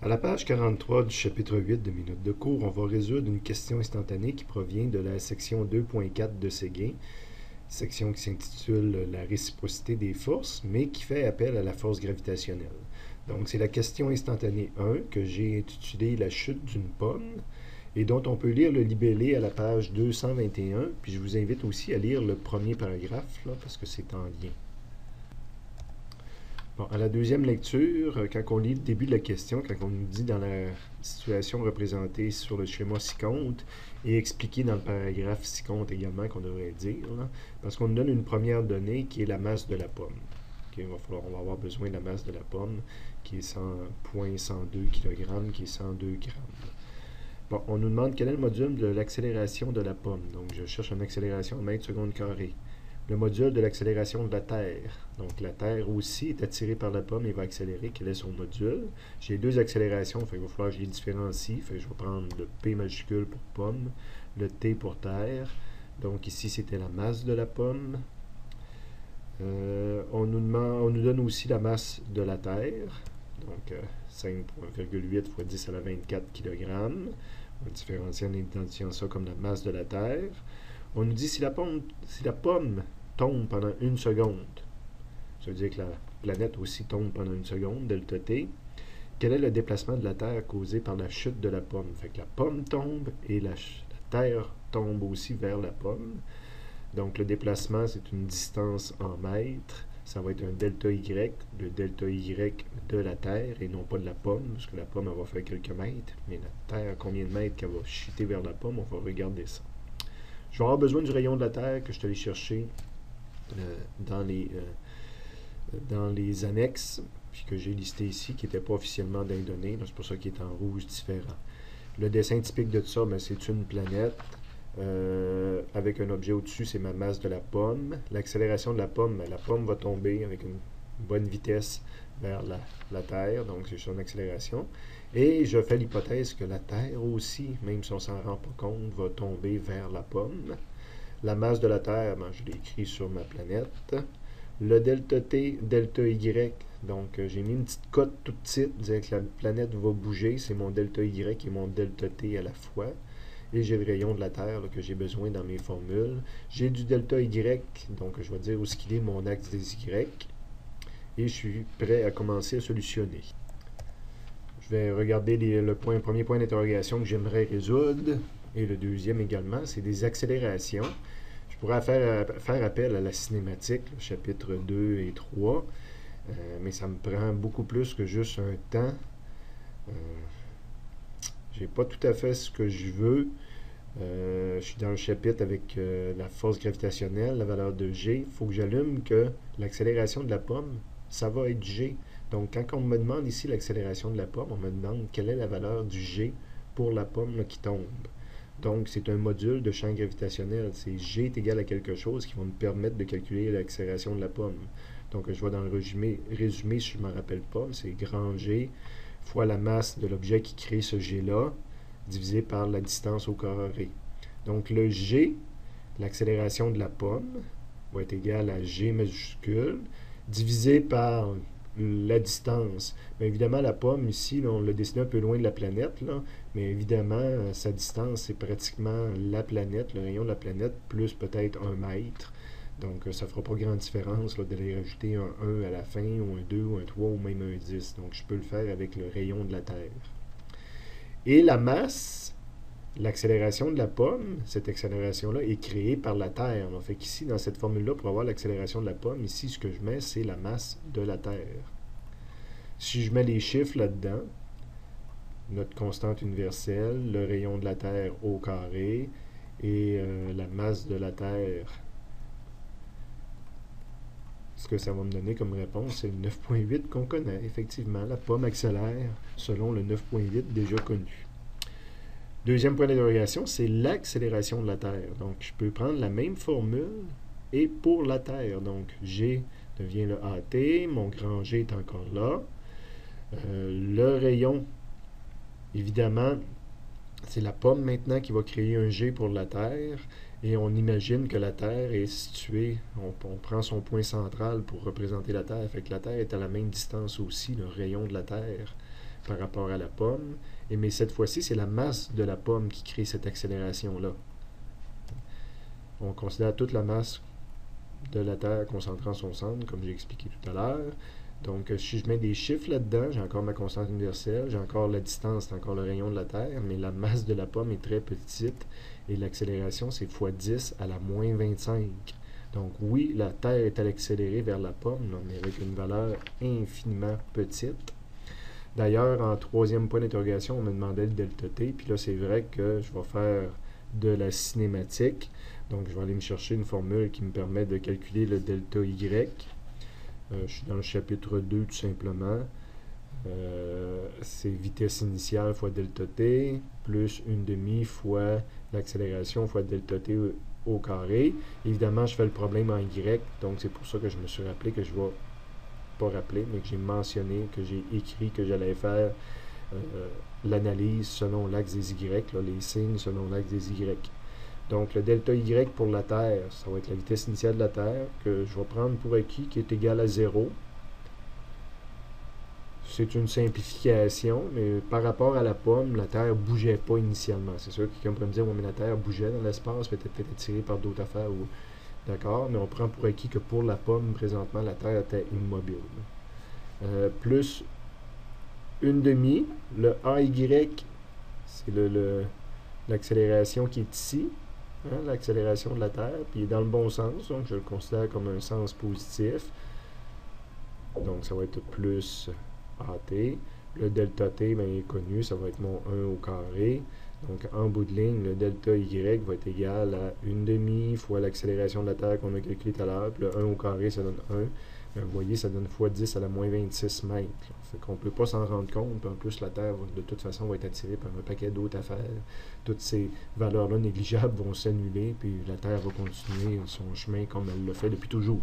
À la page 43 du chapitre 8 de Minutes de cours, on va résoudre une question instantanée qui provient de la section 2.4 de Séguin, section qui s'intitule La réciprocité des forces, mais qui fait appel à la force gravitationnelle. Donc, c'est la question instantanée 1 que j'ai intitulée La chute d'une pomme et dont on peut lire le libellé à la page 221. Puis je vous invite aussi à lire le premier paragraphe, là, parce que c'est en lien. Bon, à la deuxième lecture, quand on lit le début de la question, quand on nous dit dans la situation représentée sur le schéma ci-compte et expliquée dans le paragraphe ci-compte également qu'on devrait dire, là, parce qu'on nous donne une première donnée qui est la masse de la pomme. Okay, on va avoir besoin de la masse de la pomme qui est 100,102 kg, qui est 102 grammes. Bon, on nous demande quel est le module de l'accélération de la pomme. Donc, je cherche une accélération en mètres secondes carrés. Le module de l'accélération de la Terre. Donc, la Terre aussi est attirée par la pomme et va accélérer. Quel est son module? J'ai deux accélérations, fait qu'il va falloir que je les différencie. Fait que je vais prendre le P majuscule pour pomme, le T pour Terre. Donc, ici, c'était la masse de la pomme. On nous donne aussi la masse de la Terre. Donc, 5,8 fois 10 à la 24 kg. On va différencier en identifiant ça comme la masse de la Terre. On nous dit si la pomme tombe pendant une seconde, ça veut dire que la planète aussi tombe pendant une seconde, delta T, quel est le déplacement de la Terre causé par la chute de la pomme? Fait que la pomme tombe et la Terre tombe aussi vers la pomme. Donc le déplacement, c'est une distance en mètres. Ça va être un delta Y, le delta Y de la Terre et non pas de la pomme, parce que la pomme, elle va faire quelques mètres. Mais la Terre, combien de mètres qu'elle va chuter vers la pomme, on va regarder ça. Je vais avoir besoin du rayon de la Terre que je suis allé chercher dans les annexes, puis que j'ai listé ici, qui n'était pas officiellement donné. C'est pour ça qu'il est en rouge différent. Le dessin typique de ça, c'est une planète. Avec un objet au-dessus, c'est ma masse de la pomme. L'accélération de la pomme va tomber avec une bonne vitesse vers la Terre, donc c'est son accélération. Et je fais l'hypothèse que la Terre aussi, même si on ne s'en rend pas compte, va tomber vers la pomme. La masse de la Terre, je l'ai écrit sur ma planète. Le delta T, delta Y, donc j'ai mis une petite cote toute petite, disant que la planète va bouger, c'est mon delta Y et mon delta T à la fois. Et j'ai le rayon de la Terre là, que j'ai besoin dans mes formules. J'ai du delta Y, donc je vais dire où est-ce qu'il est mon axe des Y. Et je suis prêt à commencer à solutionner. Je vais regarder le premier point d'interrogation que j'aimerais résoudre. Et le deuxième également, c'est des accélérations. Je pourrais faire appel à la cinématique, le chapitre 2 et 3. Mais ça me prend beaucoup plus que juste un temps. J'ai pas tout à fait ce que je veux. Je suis dans le chapitre avec la force gravitationnelle, la valeur de G. Il faut que j'allume que l'accélération de la pomme, ça va être G. Donc, quand on me demande ici l'accélération de la pomme, on me demande quelle est la valeur du G pour la pomme là, qui tombe. Donc, c'est un module de champ gravitationnel. C'est G est égal à quelque chose qui va me permettre de calculer l'accélération de la pomme. Donc, je vais dans le résumé si je ne me rappelle pas, c'est grand G fois la masse de l'objet qui crée ce G-là, divisé par la distance au carré. Donc, le G, l'accélération de la pomme, va être égal à G majuscule, divisé par la distance. Bien évidemment, la pomme, ici, là, on l'a dessiné un peu loin de la planète, là, mais évidemment, sa distance, c'est pratiquement la planète, le rayon de la planète, plus peut-être 1 mètre. Donc, ça ne fera pas grande différence d'aller rajouter un 1 à la fin, ou un 2, ou un 3, ou même un 10. Donc, je peux le faire avec le rayon de la Terre. Et la masse, l'accélération de la pomme, cette accélération-là est créée par la Terre. Donc, fait qu'ici, dans cette formule-là, pour avoir l'accélération de la pomme, ici, ce que je mets, c'est la masse de la Terre. Si je mets les chiffres là-dedans, notre constante universelle, le rayon de la Terre au carré, et la masse de la Terre, ce que ça va me donner comme réponse, c'est le 9.8 qu'on connaît. Effectivement, la pomme accélère selon le 9.8 déjà connu. Deuxième point d'interrogation, c'est l'accélération de la Terre. Donc, je peux prendre la même formule et pour la Terre. Donc, G devient le AT, mon grand G est encore là. Le rayon, évidemment, c'est la pomme maintenant qui va créer un G pour la Terre. Et on imagine que la Terre est située, on prend son point central pour représenter la Terre, fait que la Terre est à la même distance aussi, le rayon de la Terre. par rapport à la pomme. Mais cette fois-ci, c'est la masse de la pomme qui crée cette accélération-là. On considère toute la masse de la Terre concentrée en son centre, comme j'ai expliqué tout à l'heure. Donc, si je mets des chiffres là-dedans, j'ai encore ma constante universelle, j'ai encore la distance, c'est encore le rayon de la Terre, mais la masse de la pomme est très petite et l'accélération, c'est fois 10 à la moins 25. Donc, oui, la Terre est à l'accélérer vers la pomme, là, mais avec une valeur infiniment petite. D'ailleurs, en troisième point d'interrogation, on me demandait le delta T, puis là, c'est vrai que je vais faire de la cinématique. Donc, je vais aller me chercher une formule qui me permet de calculer le delta Y. Je suis dans le chapitre 2 tout simplement. C'est vitesse initiale fois delta T, plus 1/2 fois l'accélération fois delta T au carré. Évidemment, je fais le problème en Y, donc c'est pour ça que je me suis rappelé que je vais pas rappeler, mais que j'ai mentionné, que j'ai écrit que j'allais faire l'analyse selon l'axe des Y, là, les signes selon l'axe des Y. Donc, le delta Y pour la Terre, ça va être la vitesse initiale de la Terre, que je vais prendre pour acquis, qui est égale à 0. C'est une simplification, mais par rapport à la pomme, la Terre ne bougeait pas initialement. C'est sûr que quelqu'un pourrait me dire, oui, mais la Terre bougeait dans l'espace, peut-être attirée par d'autres affaires. Ou... D'accord, mais on prend pour acquis que pour la pomme, présentement, la Terre était immobile. Plus 1/2, le AY, c'est l'accélération qui est ici. Hein, l'accélération de la Terre, puis il est dans le bon sens, donc je le considère comme un sens positif. Donc ça va être plus AT. Le delta T, bien, il est connu, ça va être mon 1 au carré. Donc en bout de ligne, le delta Y va être égal à 1/2 fois l'accélération de la Terre qu'on a calculé tout à l'heure, puis le 1 au carré, ça donne 1. Vous voyez, ça donne fois 10 à la moins 26 mètres. Fait qu'on ne peut pas s'en rendre compte. Puis en plus, la Terre, de toute façon, va être attirée par un paquet d'autres affaires. Toutes ces valeurs-là négligeables vont s'annuler, puis la Terre va continuer son chemin comme elle l'a fait depuis toujours.